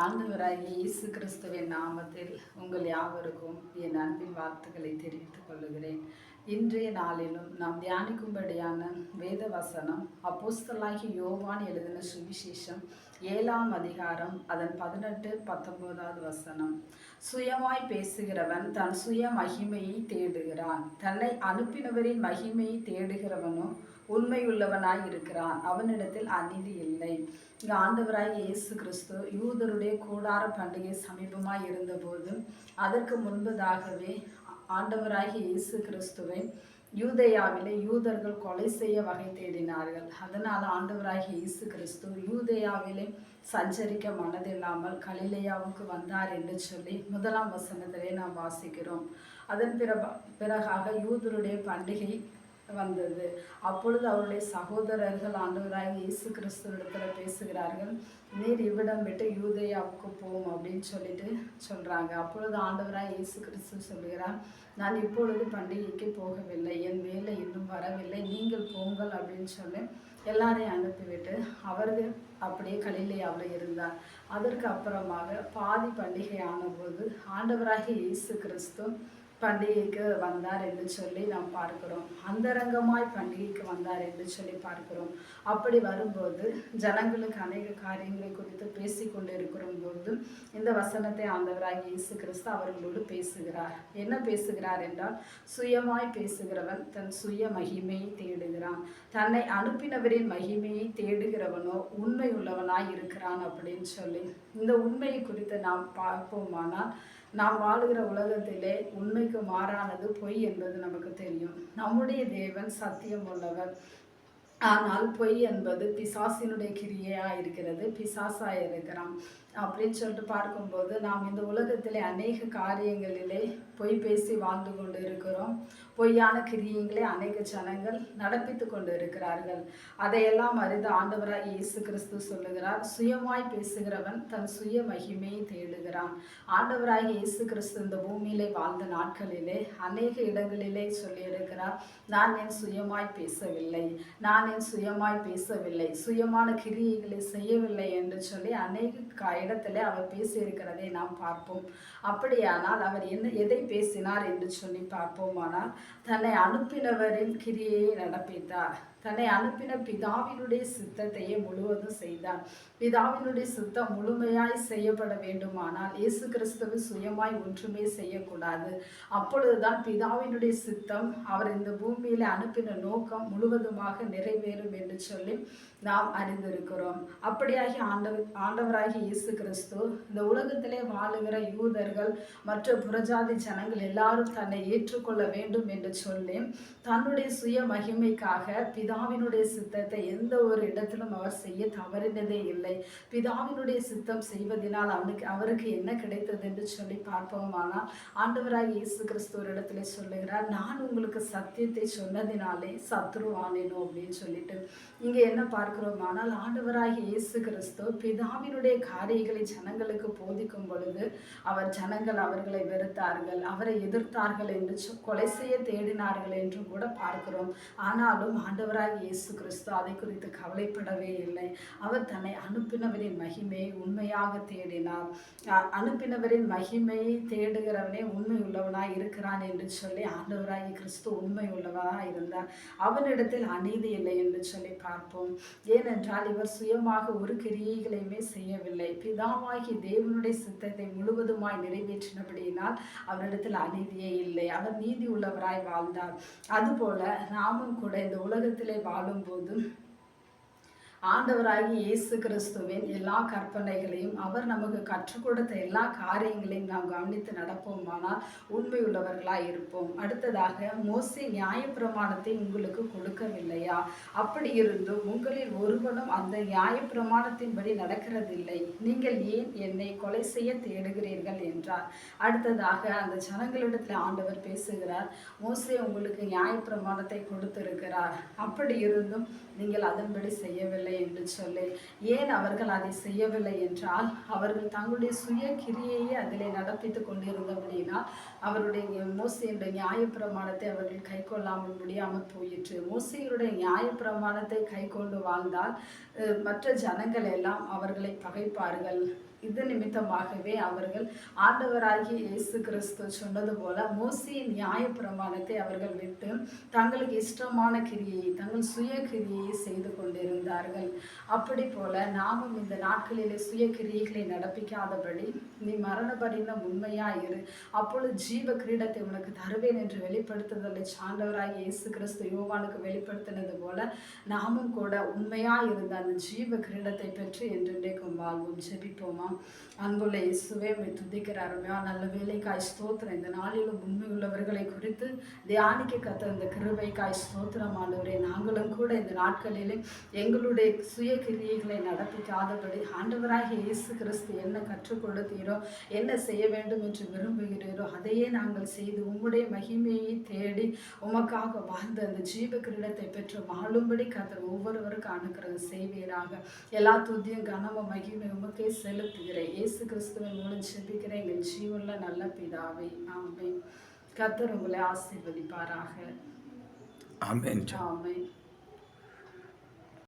ஆண்டவராகிய இயேசு கிறிஸ்துவின் நாமத்தில் உங்கள் யாவருக்கும் என் அன்பின் வாழ்த்துக்களை தெரிவித்துக் கொள்கிறேன். இன்றைய நாளிலும் நாம் தியானிக்கும்படியான வேத வசனம் அப்போஸ்தலனாகிய யோவான் எழுதின சுவிசேஷம் 7ஆம் அதிகாரம் அதன் 18-19 வசனம். சுயமாய் பேசுகிறவன் தன் சுய மகிமையை தேடுகிறான், தன்னை அனுப்பினவரின் மகிமையை தேடுகிறவனோ உண்மையுள்ளவனாய் இருக்கிறான், அவனிடத்தில் அநீதி இல்லை. இங்கே ஆண்டவராய் இயேசு கிறிஸ்து யூதருடைய கூடார பண்டிகை சமீபமாய் இருந்தபோது அதற்கு முன்பதாகவே ஆண்டவராகிய இயேசு கிறிஸ்துவை யூதேயாவிலே யூதர்கள் கொலை செய்ய வகை தேடினார்கள். அதனால் ஆண்டவராகிய இயேசு கிறிஸ்து யூதேயாவிலே சஞ்சரிக்க மனதில்லாமல் கலிலேயாவுக்கு வந்தார் என்று சொல்லி 1ஆம் வசனத்திலே நாம் வாசிக்கிறோம். அதன் பிறகாக யூதருடைய பண்டிகை வந்தது. அப்பொழுது அவருடைய சகோதரர்கள் ஆண்டவராகிய இயேசு கிறிஸ்துவிடத்தில் பேசுகிறார்கள், நீர் இவ்விடம் விட்டு யூதேயாவுக்கு போம் அப்படின்னு சொல்கிறாங்க. அப்பொழுது ஆண்டவராகிய இயேசு கிறிஸ்து சொல்கிறார், நான் இப்பொழுது பண்டிகைக்கு போகவில்லை, என் வேலை இன்னும் வரவில்லை, நீங்கள் போங்கள் அப்படின்னு சொல்லி எல்லாரையும் அனுப்பிவிட்டு அவர்கள் அப்படியே கலிலேயாவில் இருந்தார். அதற்கு அப்புறமாக பாதி பண்டிகை ஆனபோது ஆண்டவராகிய இயேசு கிறிஸ்து பண்டிகைக்கு வந்தார் என்று சொல்லி நாம் பார்க்கிறோம். அந்தரங்கமாய் பண்டிகைக்கு வந்தார் என்று சொல்லி பார்க்கிறோம். அப்படி வரும்போது ஜனங்களுக்கு அநேக காரியங்களை குறித்து பேசி கொண்டு இருக்கிற போது இந்த வசனத்தை ஆண்டவராகிய இயேசு கிறிஸ்து அவர்களோடு பேசுகிறார். என்ன பேசுகிறார் என்றால், சுயமாய் பேசுகிறவன் தன் சுய மகிமையை தேடுகிறான், தன்னை அனுப்பினவரின் மகிமையை தேடுகிறவனோ உண்மை உள்ளவனாய் இருக்கிறான் அப்படின்னு சொல்லி இந்த உண்மையை குறித்து நாம் பார்ப்போமானால், நாம் வாழுகிற உலகத்திலே உண்மைக்கு மாறானது பொய் என்பது நமக்கு தெரியும். நம்முடைய தேவன் சத்தியம் உள்ளவர். ஆனால் பொய் என்பது பிசாசினுடைய கிரியையாக இருக்கிறது, பிசாசாக இருக்கிறான் அப்படின்னு சொல்லிட்டு பார்க்கும்போது நாம் இந்த உலகத்திலே அநேக காரியங்களிலே பொய் பேசி வாழ்ந்து கொண்டு இருக்கிறோம். பொய்யான கிரியைகளை அநேக ஜனங்கள் நடப்பித்து கொண்டு இருக்கிறார்கள். அதையெல்லாம் அறிந்த ஆண்டவராய் இயேசு கிறிஸ்து சொல்லுகிறார், சுயமாய் பேசுகிறவன் தன் சுய மகிமையை தேடுகிறான். ஆண்டவராய் இயேசு கிறிஸ்து இந்த பூமியிலே வாழ்ந்த நாட்களிலே அநேக இடங்களிலே சொல்லியிருக்கிறார், நான் என் சுயமாய் பேசவில்லை, நான் என் சுயமாய் பேசவில்லை, சுயமான கிரியைகளை செய்யவில்லை என்று சொல்லி அநேக இடத்துல அவர் பேசியிருக்கிறதை நாம் பார்ப்போம். அப்படியானால் அவர் எதை பேசினார் என்று சொல்லி பார்ப்போமானால், தன்னை அனுப்பினவரின் கிரியையை நடப்பித்தார். தன்னை அனுப்பின பிதாவினுடைய சித்தத்தையே முழுவதும் செய்தார். பிதாவினுடைய சித்தம் முழுமையாய் செய்யப்பட வேண்டுமானால் இயேசு கிறிஸ்துவ சுயமாய் ஒன்றுமே செய்யக்கூடாது. அப்பொழுதுதான் பிதாவினுடைய சித்தம், அவர் இந்த பூமியில அனுப்பின நோக்கம் முழுவதுமாக நிறைவேறும் என்று சொல்லி நாம் அறிந்திருக்கிறோம். அப்படியாகி ஆண்டவராகி இயேசு கிறிஸ்து இந்த உலகத்திலே வாழுகிற யூதர்கள் மற்ற புறஜாதி ஜனங்கள் எல்லாரும் தன்னை ஏற்றுக்கொள்ள வேண்டும் என்று சொல்லி தன்னுடைய சுய மகிமைக்காக பிதாவினுடைய சித்தத்தை எந்த ஒரு இடத்திலும் அவர் செய்ய தவறினதே இல்லை. பிதாவினுடைய சித்தம் செய்வதனால் அவருக்கு என்ன கிடைத்தது என்று சொல்லி பார்ப்போமானால், ஆண்டவராய் இயேசு கிறிஸ்து ஒரு இடத்துல சொல்லுகிறார், நான் உங்களுக்கு சத்தியத்தை சொன்னதினாலே சத்ருவானேனோ அப்படின்னு சொல்லிட்டு. இங்க என்ன பார்க்கிறோமானால், ஆண்டவராகிய இயேசு கிறிஸ்து பிதாவினுடைய காரியங்களை ஜனங்களுக்கு போதிக்கும் பொழுது ஜனங்கள் அவர்களை வெறுத்தார்கள், அவரை எதிர்த்தார்கள் என்று கொலை செய்ய தேடினார்கள் என்றும் கூட பார்க்கிறோம். ஆனாலும் ஆண்டவராகிய இயேசு கிறிஸ்து அதை குறித்து கவலைப்படவே இல்லை. அவர் தன்னை அனுப்பினவரின் மகிமையை உண்மையாக தேடினார். அனுப்பினவரின் மகிமையை தேடுகிறவனே உண்மை உள்ளவனாய் இருக்கிறான் என்று சொல்லி ஆண்டவராகிய கிறிஸ்து உண்மை உள்ளவராக இருந்தார். அவனிடத்தில் அநீதி இல்லை என்று சொல்லி பார்ப்போம். ஏனென்றால் இவர் சுயமாக ஒரு கிரியைகளையுமே செய்யவில்லை. பிதாவாகி தேவனுடைய சித்தத்தை முழுவதுமாய் நிறைவேற்றினபடியினால் அவரிடத்தில் அநீதியே இல்லை. அவர் நீதி உள்ளவராய் வாழ்ந்தார். அதுபோல நாமும் கூட இந்த உலகத்திலே வாழும்போது ஆண்டவராகி இயேசு கிறிஸ்துவின் எல்லா கற்பனைகளையும் அவர் நமக்கு கற்றுக் கொடுத்த எல்லா காரியங்களையும் நாம் கவனித்து நடப்போமானால் உண்மை உள்ளவர்களாய் இருப்போம். அடுத்ததாக, மோசே நியாயப்பிரமாணத்தை உங்களுக்கு கொடுக்கவில்லையா? அப்படி இருந்தும் உங்களில் ஒருவனும் அந்த நியாயப்பிரமாணத்தின்படி நடக்கிறதில்லை, நீங்கள் ஏன் என்னை கொலை செய்ய தேடுகிறீர்கள் என்றார். அடுத்ததாக அந்த ஜனங்களிடத்தில் ஆண்டவர் பேசுகிறார், மோசே உங்களுக்கு நியாயப்பிரமாணத்தை கொடுத்திருக்கிறார், அப்படி இருந்தும் நீங்கள் அதன்படி செய்யவில்லை ஆண்டவரே என்று சொல்லி. ஏன் அவர்கள் அதை செய்யவில்லை என்றால், அவர்கள் தங்களுடைய சுய கிரியையை அதிலே நடப்பித்துக் கொண்டிருந்தபடியினால் அவருடைய மோசேயுடைய நியாயப்பிரமாணத்தை அவர்கள் கைக்கொள்ளாமல் முடியாமல் போயிற்று. மோசேயுடைய நியாயப்பிரமாணத்தை கைக்கொண்டு வாழ்ந்தால் மற்ற ஜனங்கள் எல்லாம் அவர்களை பகைப்பார்கள். இது நிமித்தமாகவே அவர்கள் ஆண்டவராகிய இயேசு கிறிஸ்து சொன்னது போல மோசேயின் நியாயப்பிரமாணத்தை அவர்கள் விட்டு தங்களுக்கு இஷ்டமான கிரியை, தங்கள் சுய கிரியையை செய்து கொண்டிருந்தார்கள். அப்படி போல நாமும் இந்த நாட்களிலே சுய கிரியைகளை நடப்பிக்காதபடி நீ மரண பரிந்தம் உண்மையாயிரு, அப்பொழுது ஜீவ கிரீடத்தை உனக்கு தருவேன் என்று வெளிப்படுத்துதலை ஆண்டவராகிய இயேசு கிறிஸ்து யோவானுக்கு வெளிப்படுத்தினது போல நாமும் கூட உண்மையாயிருந்த அந்த ஜீவ கிரீடத்தை பெற்று என்றென்றைக்கும் வாழ்வோம். ஜெபிப்போமா. அன்புள்ள இயேசுவே, உம்மை துதிக்கிற அருமையா நல்ல வேலைக்காய் ஸ்தோத்திரம். இந்த நாளிலும் உண்மை உள்ளவர்களை குறித்து தியானிக்க கத்த இந்த கிருபைக்காய் ஸ்தோத்திரம் ஆண்டவரே. நாங்களும் கூட இந்த நாட்களிலே எங்களுடைய சுய கிரியைகளை நடப்பிக்காதபடி ஆண்டவராகிய இயேசு கிறிஸ்து என்ன கற்றுக் கொடுத்தீரோ, என்ன செய்ய வேண்டும் என்று விரும்புகிறீரோ அதையே நாங்கள் செய்து உம்முடைய மகிமையை தேடி உமக்காக வாழ்ந்த அந்த ஜீவ கிரீடத்தை பெற்று வாழும்படி கர்த்தர் ஒவ்வொருவருக்கும் அனுக்கிரகம் செய்வீராக. எல்லா துதியும் கனமும் மகிமை உமக்கே செலுத்துகிறேன். இயேசு கிறிஸ்துவின் மூலம் ஜெபிக்கிறேன் எங்கள் ஜீவனுள்ள நல்ல பிதாவே, ஆமென். கர்த்தர் உங்களை ஆசீர்வதிப்பாராக. ஆமென். ஆமென்.